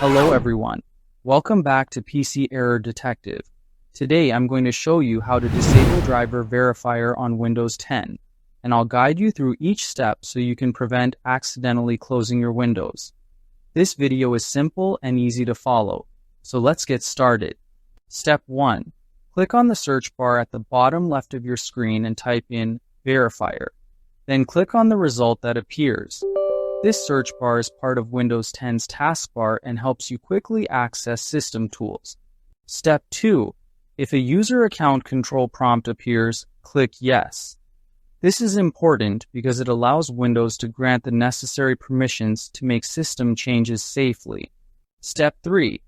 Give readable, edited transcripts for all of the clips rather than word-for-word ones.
Hello everyone. Welcome back to PC Error Detective. Today I'm going to show you how to disable driver verifier on Windows 10, and I'll guide you through each step so you can prevent accidentally closing your windows. This video is simple and easy to follow, so let's get started. Step 1. Click on the search bar at the bottom left of your screen and type in Verifier. Then click on the result that appears. This search bar is part of Windows 10's taskbar and helps you quickly access system tools. Step 2. If a user account control prompt appears, click Yes. This is important because it allows Windows to grant the necessary permissions to make system changes safely. Step 3.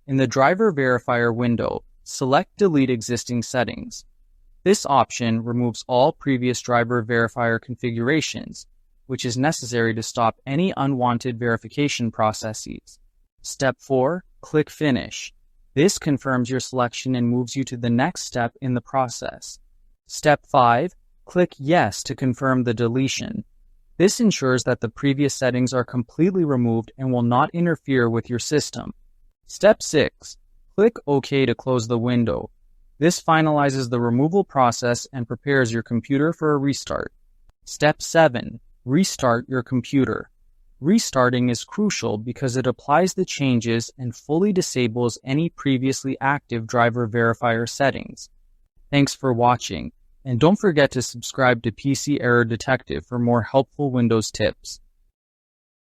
In the driver verifier window, select Delete Existing Settings. This option removes all previous driver verifier configurations, which is necessary to stop any unwanted verification processes. Step 4. Click Finish. This confirms your selection and moves you to the next step in the process. Step 5. Click Yes to confirm the deletion. This ensures that the previous settings are completely removed and will not interfere with your system. Step 6. Click OK to close the window. This finalizes the removal process and prepares your computer for a restart. Step 7. Restart your computer. Restarting is crucial because it applies the changes and fully disables any previously active driver verifier settings. Thanks for watching, and don't forget to subscribe to PC Error Detective for more helpful Windows tips.